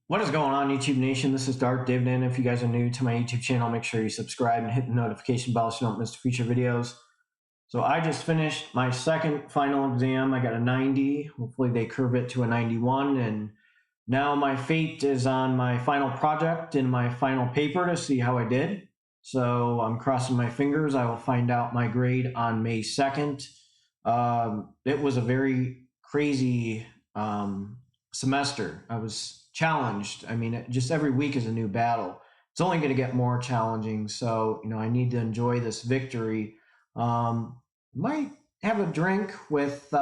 What is going on, YouTube Nation? This is Dark Dividend. If you guys are new to my YouTube channel, make sure you subscribe and hit the notification bell so you don't miss future videos. So I just finished my second final exam. I got a 90. Hopefully they curve it to a 91. And now my fate is on my final project and my final paper to see how I did. So I'm crossing my fingers. I will find out my grade on May 2nd. It was a very crazy semester. I was challenged. I mean, just every week is a new battle. It's only going to get more challenging. So, I need to enjoy this victory. Might have a drink with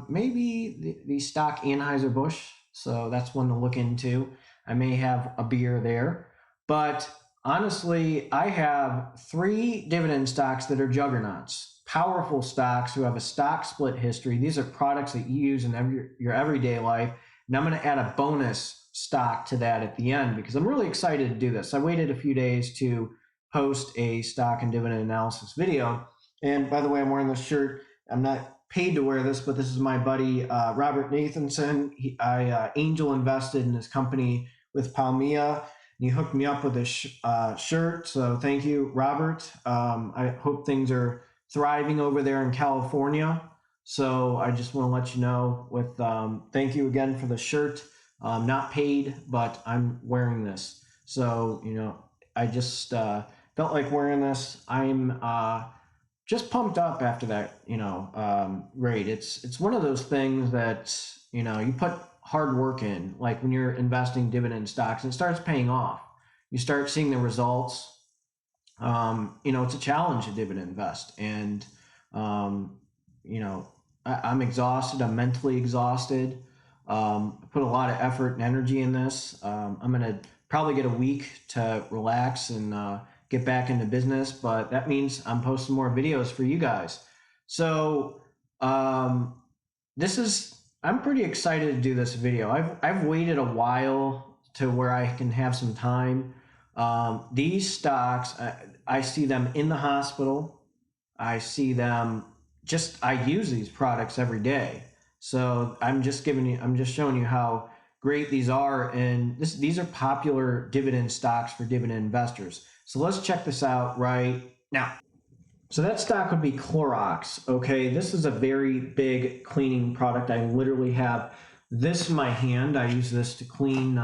maybe the stock Anheuser-Busch. So that's one to look into. I may have a beer there. But honestly, I have 3 dividend stocks that are juggernauts. Powerful stocks who have a stock split history. These are products that you use in your everyday life. And I'm going to add a bonus stock to that at the end because I'm really excited to do this. I waited a few days to post a stock and dividend analysis video. And by the way, I'm wearing this shirt. I'm not paid to wear this, but this is my buddy, Robert Nathanson. I angel invested in his company with Palmia, and he hooked me up with this shirt. So thank you, Robert. I hope things are thriving over there in California. So I just want to let you know with thank you again for the shirt. Not paid, but I'm wearing this. So, I just felt like wearing this. I'm just pumped up after that, grade. It's one of those things that, you put hard work in, like when you're investing dividend stocks and it starts paying off. You start seeing the results. It's a challenge to dividend invest. And, I'm exhausted. I'm mentally exhausted. I put a lot of effort and energy in this. I'm going to probably get a week to relax and get back into business, but that means I'm posting more videos for you guys. So I'm pretty excited to do this video. I've waited a while to where I can have some time. These stocks, I see them in the hospital. I see them I use these products every day. So I'm just showing you how great these are. And these are popular dividend stocks for dividend investors. So let's check this out right now. So that stock would be Clorox. Okay, this is a very big cleaning product. I literally have this in my hand. I use this to clean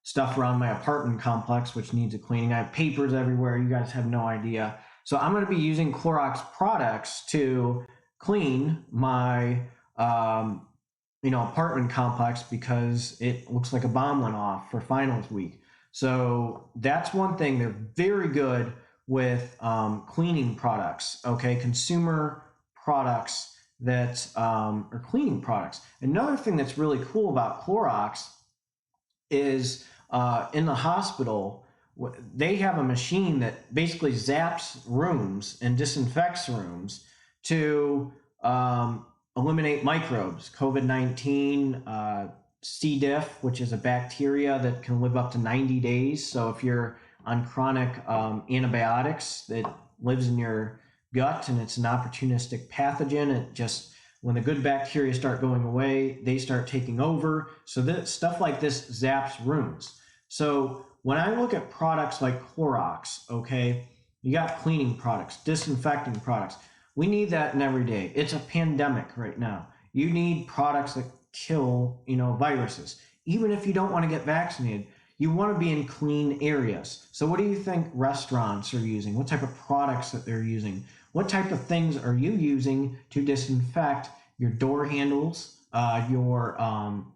stuff around my apartment complex, which needs a cleaning. I have papers everywhere. You guys have no idea. So I'm going to be using Clorox products to clean my apartment complex because it looks like a bomb went off for finals week. So that's one thing. They're very good with cleaning products, okay? Consumer products that are cleaning products. Another thing that's really cool about Clorox is in the hospital, they have a machine that basically zaps rooms and disinfects rooms to eliminate microbes. COVID-19, C. diff, which is a bacteria that can live up to 90 days. So if you're on chronic antibiotics, that lives in your gut and it's an opportunistic pathogen. When the good bacteria start going away, they start taking over. So stuff like this zaps rooms. So when I look at products like Clorox, okay, you got cleaning products, disinfecting products. We need that in every day. It's a pandemic right now. You need products that kill, viruses. Even if you don't want to get vaccinated, you want to be in clean areas. So what do you think restaurants are using? What type of products that they're using? What type of things are you using to disinfect your door handles, your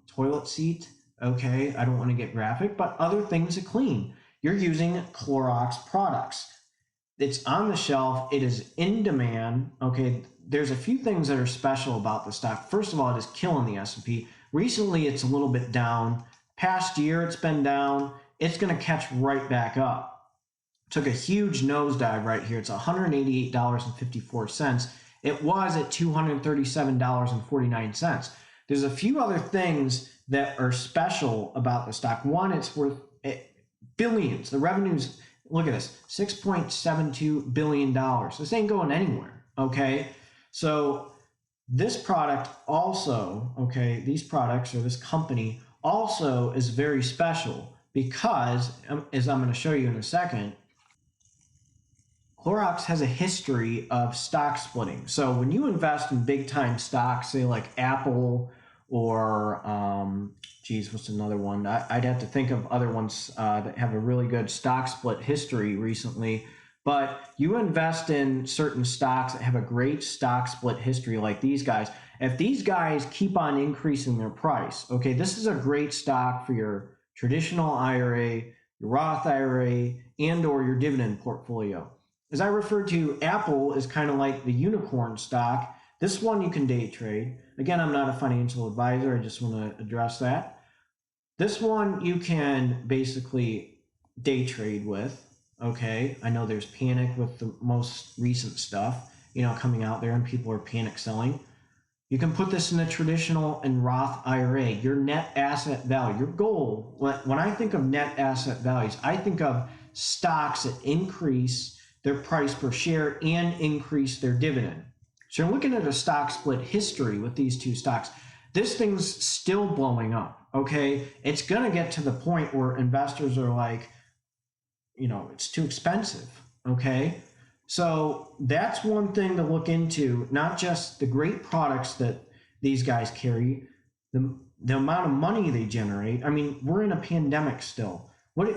toilet seat? Okay, I don't want to get graphic, but other things to clean. You're using Clorox products. It's on the shelf. It is in demand. Okay, there's a few things that are special about the stock. First of all, it is killing the S&P. Recently, it's a little bit down. Past year, it's been down. It's going to catch right back up. Took a huge nosedive right here. It's $188.54. It was at $237.49. There's a few other things that are special about the stock. One, it's worth billions. The revenues, look at this, $6.72 billion. This ain't going anywhere, okay? So this product also, okay, these products or this company also is very special because, as I'm going to show you in a second, Clorox has a history of stock splitting. So when you invest in big time stocks, say like Apple or, what's another one? I'd have to think of other ones that have a really good stock split history recently. But you invest in certain stocks that have a great stock split history, like these guys. If these guys keep on increasing their price, okay, this is a great stock for your traditional IRA, your Roth IRA, and or your dividend portfolio. As I referred to, Apple is kind of like the unicorn stock. This one you can day trade. Again, I'm not a financial advisor. I just want to address that. This one you can basically day trade with. Okay, I know there's panic with the most recent stuff, coming out there, and people are panic selling. You can put this in a traditional and Roth IRA, your net asset value, your goal. When I think of net asset values, I think of stocks that increase their price per share and increase their dividend. So you're looking at a stock split history with these two stocks. This thing's still blowing up, okay? It's gonna get to the point where investors are like, it's too expensive, okay? So that's one thing to look into, not just the great products that these guys carry, the amount of money they generate. I mean, we're in a pandemic still. What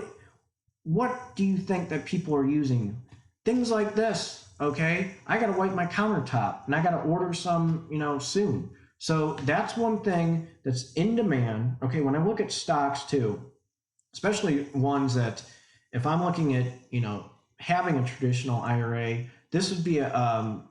do you think that people are using? Things like this, okay? I got to wipe my countertop and I got to order some, soon. So that's one thing that's in demand. Okay, when I look at stocks too, especially ones that, if I'm looking at, having a traditional IRA, this would be a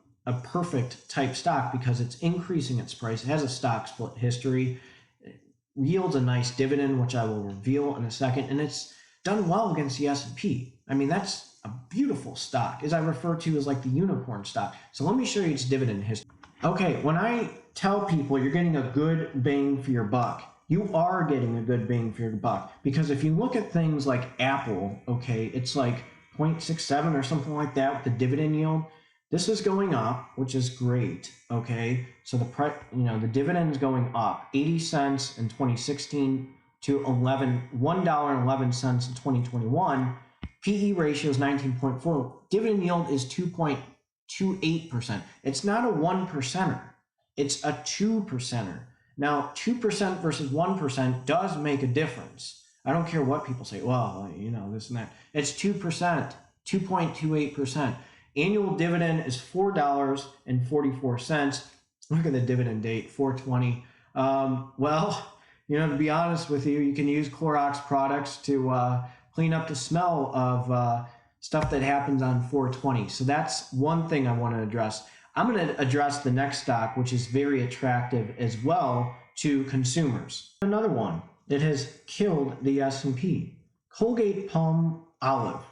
perfect type stock because it's increasing its price. It has a stock split history, it yields a nice dividend, which I will reveal in a second, and it's done well against the S&P. I mean, that's a beautiful stock, as I refer to as like the unicorn stock. So let me show you its dividend history. Okay, when I tell people you're getting a good bang for your buck, you are getting a good bang for your buck, because if you look at things like Apple, okay, it's like 0.67 or something like that with the dividend yield. This is going up, which is great, okay? So the dividend is going up 80 cents in 2016 to $1.11 in 2021. PE ratio is 19.4. Dividend yield is 2.28%. It's not a 1%er. It's a 2%er. Now, 2% versus 1% does make a difference. I don't care what people say, well, this and that. It's 2%, 2.28%. Annual dividend is $4.44. Look at the dividend date, 4/20. To be honest with you, you can use Clorox products to clean up the smell of stuff that happens on 4/20. So that's one thing I want to address. I'm going to address the next stock, which is very attractive as well to consumers. Another one that has killed the S&P, Colgate Palm Olive.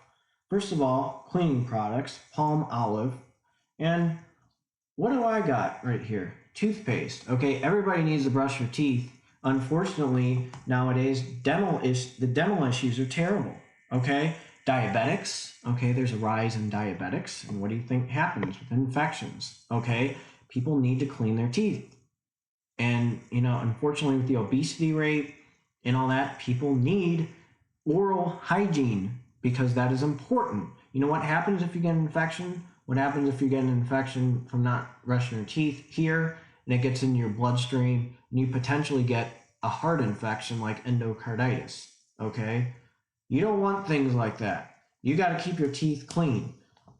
First of all, cleaning products, palm olive. And what do I got right here? Toothpaste. Okay, everybody needs to brush their teeth. Unfortunately, nowadays, the dental issues are terrible. Okay, diabetics. Okay, there's a rise in diabetics. And what do you think happens with infections? Okay, people need to clean their teeth. And, unfortunately, with the obesity rate and all that, people need oral hygiene because that is important. You know what happens if you get an infection? What happens if you get an infection from not brushing your teeth here and it gets into your bloodstream and you potentially get a heart infection like endocarditis, okay? You don't want things like that. You got to keep your teeth clean.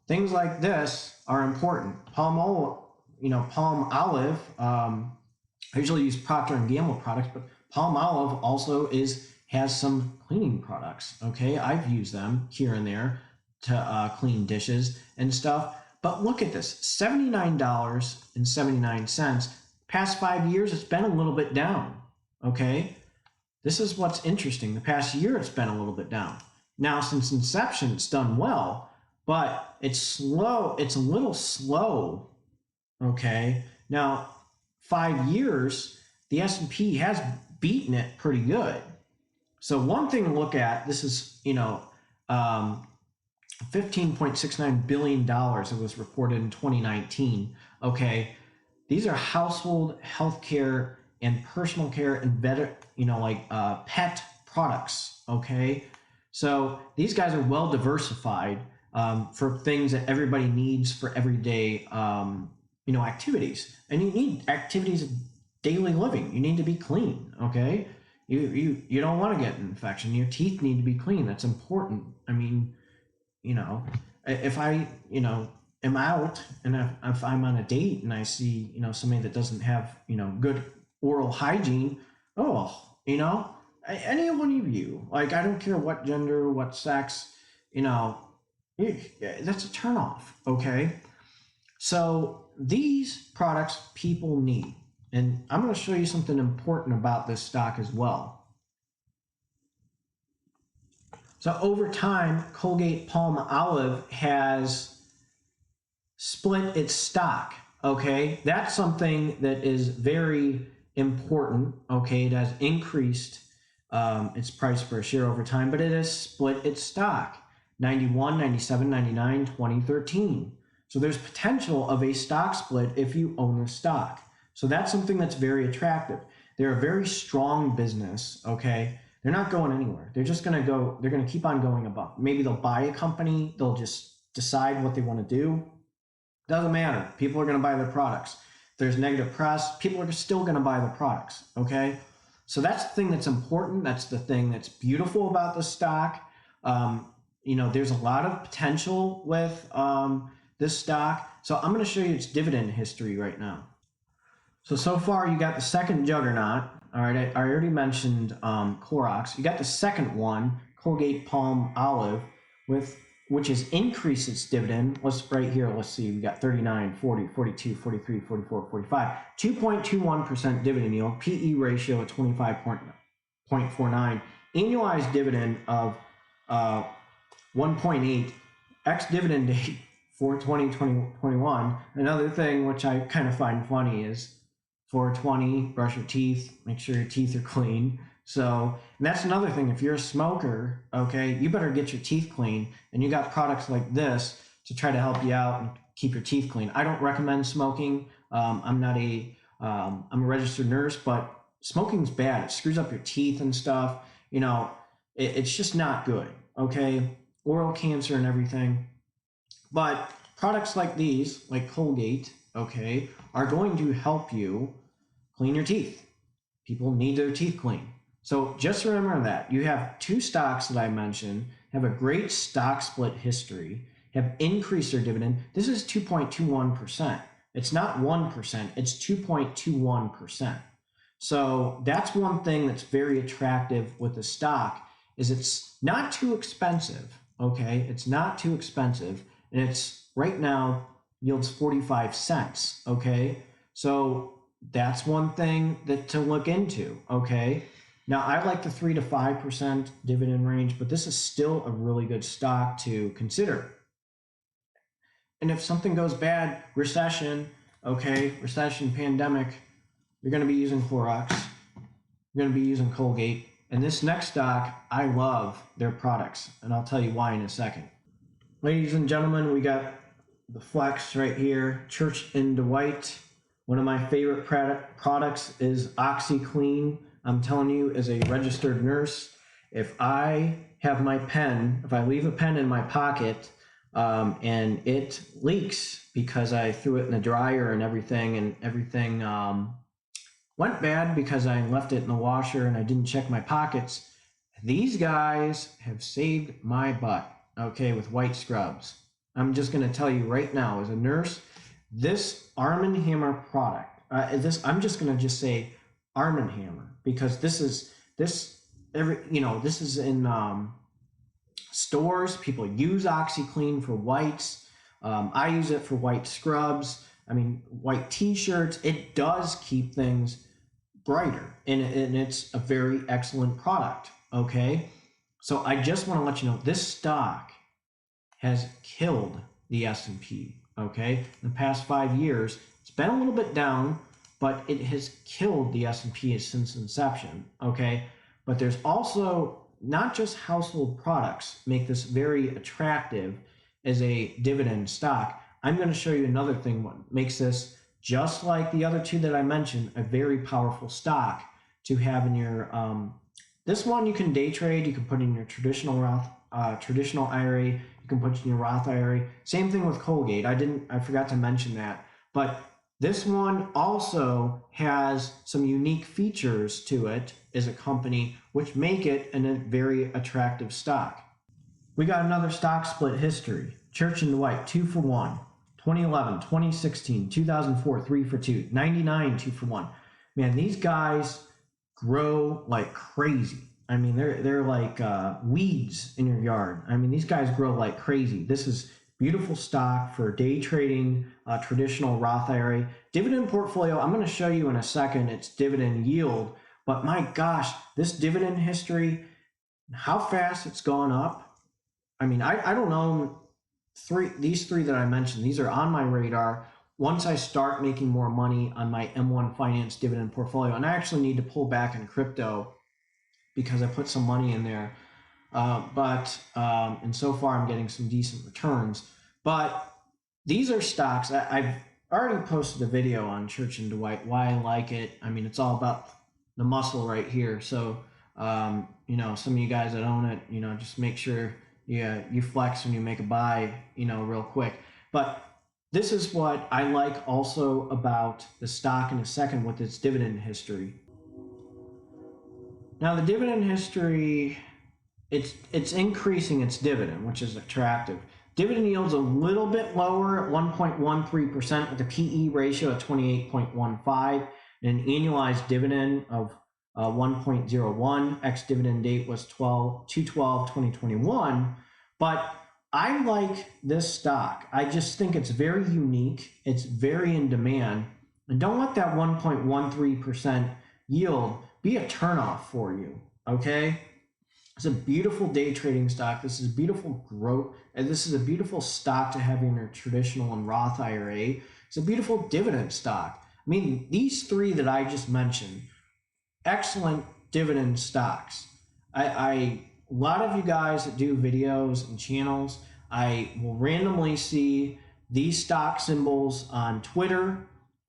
Things like this are important. Palm olive, I usually use Procter & Gamble products, but palm olive also has some cleaning products, okay? I've used them here and there to clean dishes and stuff. But look at this, $79.79. Past 5 years, it's been a little bit down, okay? This is what's interesting. The past year, it's been a little bit down. Now, since inception, it's done well, but it's slow. It's a little slow, okay? Now, 5 years, the S&P has beaten it pretty good. So one thing to look at, this is, $15.69 billion that was reported in 2019. Okay, these are household healthcare and personal care and vet, pet products. Okay, so these guys are well diversified for things that everybody needs for everyday activities, and you need activities of daily living. You need to be clean. Okay, you don't want to get an infection. Your teeth need to be clean. That's important. I mean, if I am out and if I'm on a date and I see somebody that doesn't have good oral hygiene, any one of you, like, I don't care what gender, what sex, that's a turnoff. Okay, so these products people need, and I'm going to show you something important about this stock as well. So over time, Colgate-Palmolive has split its stock. Okay, that's something that is very important. Okay, it has increased its price per share over time, but it has split its stock 91, 97, 99, 2013. So there's potential of a stock split if you own the stock. So that's something that's very attractive. They're a very strong business. Okay, they're not going anywhere. They're just going to go, they're going to keep on going above. Maybe they'll buy a company, they'll just decide what they want to do. Doesn't matter. People are going to buy their products. If there's negative press, people are still going to buy the products. Okay, so that's the thing that's important. That's the thing that's beautiful about the stock. There's a lot of potential with this stock. So I'm going to show you its dividend history right now. So far you got the second juggernaut. All right, I already mentioned Clorox. You got the second one, Colgate-Palmolive, which has increased its dividend. Let's right here, let's see, we got 39, 40, 42, 43, 44, 45. 2.21% dividend yield, PE ratio of 25.49, annualized dividend of 1.8, ex-dividend date for 2021. Another thing which I kind of find funny is 420, brush your teeth, make sure your teeth are clean. So, and that's another thing. If you're a smoker, okay, you better get your teeth clean. And you got products like this to try to help you out and keep your teeth clean. I don't recommend smoking. I'm a registered nurse, but smoking's bad. It screws up your teeth and stuff. It's just not good. Okay, oral cancer and everything. But products like these, like Colgate, okay, are going to help you clean your teeth. People need their teeth clean. So just remember that. You have two stocks that I mentioned, have a great stock split history, have increased their dividend. This is 2.21%. It's not 1%, it's 2.21%. So that's one thing that's very attractive with the stock, is it's not too expensive, okay? It's not too expensive, and it's right now yields 45 cents, okay? So that's one thing to look into, okay? Now, I like the 3 to 5% dividend range, but this is still a really good stock to consider. And if something goes bad, recession, pandemic, you're going to be using Clorox, you're going to be using Colgate. And this next stock, I love their products, and I'll tell you why in a second. Ladies and gentlemen, we got the Flex right here, Church & Dwight. One of my favorite products is OxyClean. I'm telling you, as a registered nurse, if I have my pen, if I leave a pen in my pocket and it leaks because I threw it in the dryer and everything went bad because I left it in the washer and I didn't check my pockets, these guys have saved my butt, okay, with white scrubs. I'm just going to tell you right now, as a nurse, this Arm & Hammer product, I'm just going to say Arm & Hammer, because this is in stores. People use OxyClean for whites. I use it for white scrubs. White t-shirts. It does keep things brighter, and it's a very excellent product. Okay, so I just want to let you know this stock has killed the S&P. Okay, in the past 5 years, it's been a little bit down, but it has killed the S&P since inception. Okay, but there's also not just household products make this very attractive as a dividend stock. I'm going to show you another thing what makes this just like the other two that I mentioned, a very powerful stock to have in your, this one you can day trade, you can put in your traditional IRA, you can put in your Roth IRA. Same thing with Colgate. I forgot to mention that. But this one also has some unique features to it as a company, which make it a very attractive stock. We got another stock split history. Church & Dwight, 2 for 1. 2011, 2016, 2004, 3 for 2. 99, 2 for 1. Man, these guys grow like crazy. I mean, they're like weeds in your yard. I mean, these guys grow like crazy. This is beautiful stock for day trading, traditional Roth IRA. Dividend portfolio, I'm going to show you in a second its dividend yield. But my gosh, this dividend history, how fast it's gone up. I mean, I don't know, these three that I mentioned, these are on my radar. Once I start making more money on my M1 Finance dividend portfolio, and I actually need to pull back in crypto because I put some money in there. And so far I'm getting some decent returns. But these are stocks, I've already posted a video on Church & Dwight, why I like it. I mean, it's all about the muscle right here. So, some of you guys that own it, just make sure you flex when you make a buy, real quick. But this is what I like also about the stock in a second with its dividend history. Now the dividend history, it's increasing its dividend, which is attractive. Dividend yield's a little bit lower at 1.13% with a PE ratio at 28.15 and an annualized dividend of 1.01. Ex-dividend date was 2/12/2021. But I like this stock. I just think it's very unique. It's very in demand. And don't let that 1.13% yield be a turnoff for you, okay? It's a beautiful day trading stock. This is beautiful growth. And this is a beautiful stock to have in your traditional and Roth IRA. It's a beautiful dividend stock. I mean, these three that I just mentioned, excellent dividend stocks. A lot of you guys that do videos and channels, I will randomly see these stock symbols on Twitter.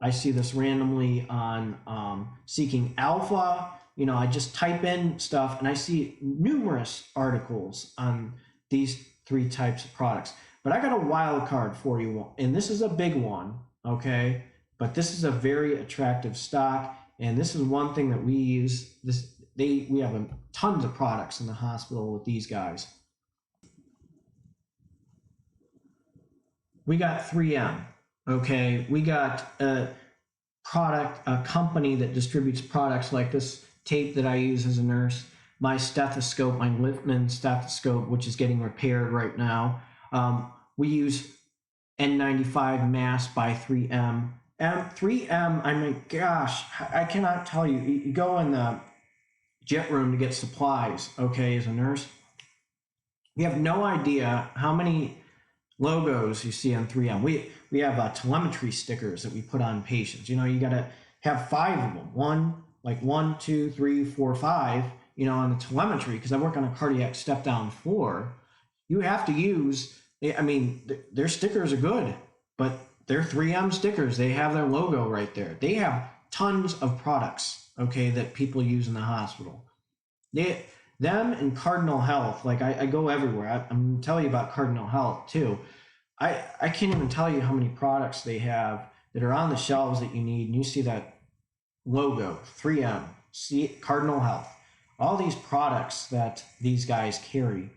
I see this randomly on Seeking Alpha. I just type in stuff and I see numerous articles on these three types of products. But I got a wild card for you, and this is a big one, okay? But this is a very attractive stock, and this is one thing that we use. We have tons of products in the hospital with these guys. We got 3M, okay? We got a company that distributes products like this tape that I use as a nurse, my stethoscope, my LUMN stethoscope, which is getting repaired right now. We use N95 mask by 3M. 3M, I mean, gosh, I cannot tell you. You go in the jet room to get supplies, okay, as a nurse. You have no idea how many logos you see on 3M. We have telemetry stickers that we put on patients. You got to have 5 of them. 1, 2, 3, 4, 5, on the telemetry, because I work on a cardiac step-down floor. You have to use, their stickers are good, but they're 3M stickers. They have their logo right there. They have tons of products, okay, that people use in the hospital. Them and Cardinal Health, like I go everywhere. I'm going to tell you about Cardinal Health too. I can't even tell you how many products they have that are on the shelves that you need, and you see that logo, 3M, Cardinal Health, all these products that these guys carry.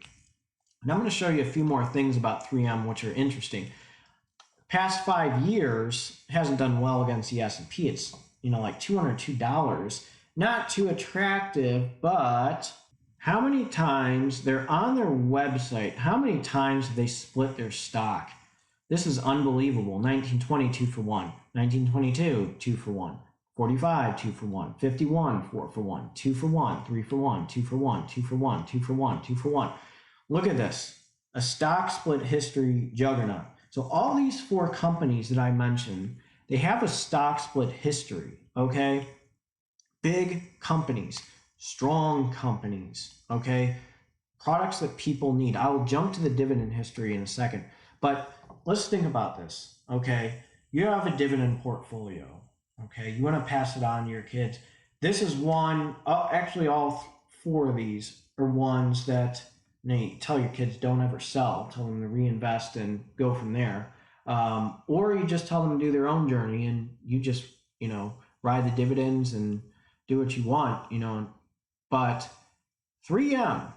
And I'm going to show you a few more things about 3M which are interesting. Past 5 years hasn't done well against the S&P. It's like $202. Not too attractive, but how many times they're on their website, how many times have they split their stock? This is unbelievable. 1920, 2 for 1. 1922, 2 for 1. 45, 2 for 1. 51, 4 for 1. 2 for 1. 3 for 1. 2 for 1. 2 for 1. 2 for 1. 2 for 1. Look at this. A stock split history juggernaut. So all these 4 companies that I mentioned, they have a stock split history, okay? Big companies, strong companies, okay? Products that people need. I will jump to the dividend history in a second, but let's think about this, okay? you have a dividend portfolio. Okay, you want to pass it on to your kids. This is one, actually, all four of these are ones that you tell your kids don't ever sell, tell them to reinvest and go from there. Or you just tell them to do their own journey and you just, ride the dividends and do what you want. But 3M,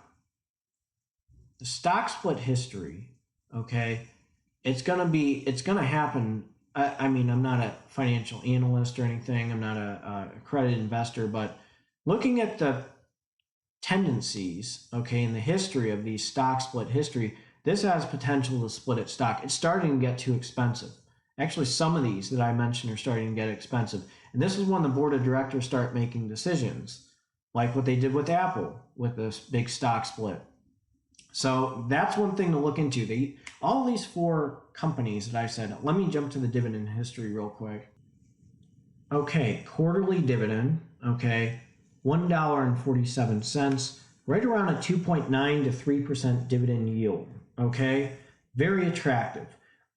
the stock split history, okay, it's gonna happen. I mean, I'm not a financial analyst or anything. I'm not a accredited investor, but looking at the tendencies, okay, in the history of these stock split history, this has potential to split its stock. It's starting to get too expensive. Actually, some of these that I mentioned are starting to get expensive. And this is when the board of directors start making decisions, like what they did with Apple with this big stock split. So that's one thing to look into. All these four companies that I said, let me jump to the dividend history real quick. Okay, quarterly dividend, okay, $1.47, right around a 2.9 to 3% dividend yield, okay? Very attractive.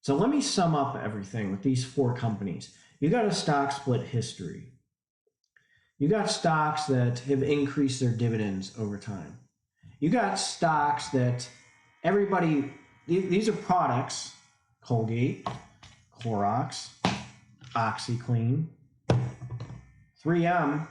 So let me sum up everything with these four companies. You got a stock split history. You got stocks that have increased their dividends over time. You got stocks that these are products, Colgate, Clorox, OxyClean, 3M,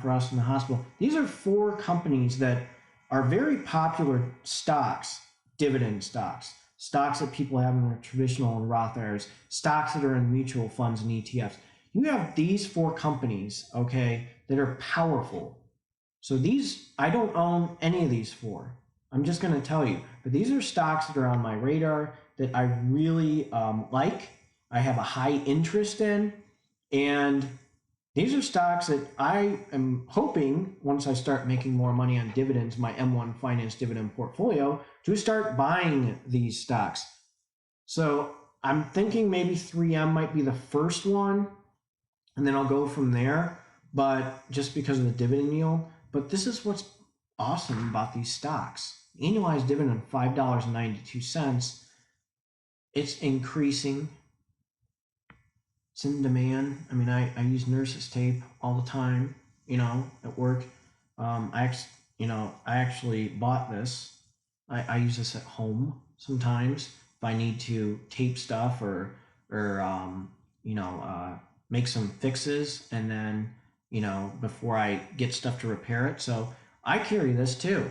for us in the hospital. These are four companies that are very popular stocks, dividend stocks that people have in their traditional and Roth IRAs, stocks that are in mutual funds and ETFs. You have these four companies, okay, that are powerful. So I don't own any of these four. I'm just going to tell you, but these are stocks that are on my radar that I really like. I have a high interest in, and these are stocks that I am hoping, once I start making more money on dividends, my M1 Finance dividend portfolio, to start buying these stocks. So I'm thinking maybe 3M might be the first one, and then I'll go from there, but just because of the dividend yield. But this is what's awesome about these stocks. Annualized dividend of $5.92. It's increasing. It's in demand. I mean, I use nurses tape all the time, at work. I actually bought this. I use this at home sometimes if I need to tape stuff or make some fixes, and then, before I get stuff to repair it. So I carry this too.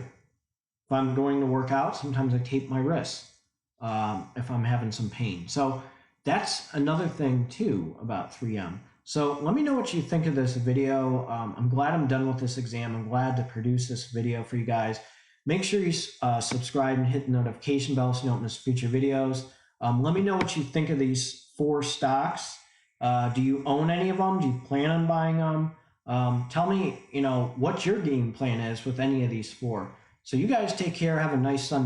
If I'm going to work out, sometimes I tape my wrists if I'm having some pain. So that's another thing too about 3M. So let me know what you think of this video. I'm glad I'm done with this exam. I'm glad to produce this video for you guys. Make sure you subscribe and hit the notification bell so you don't miss future videos. Let me know what you think of these four stocks. Do you own any of them? Do you plan on buying them? Tell me, what your game plan is with any of these four. So you guys take care. Have a nice Sunday.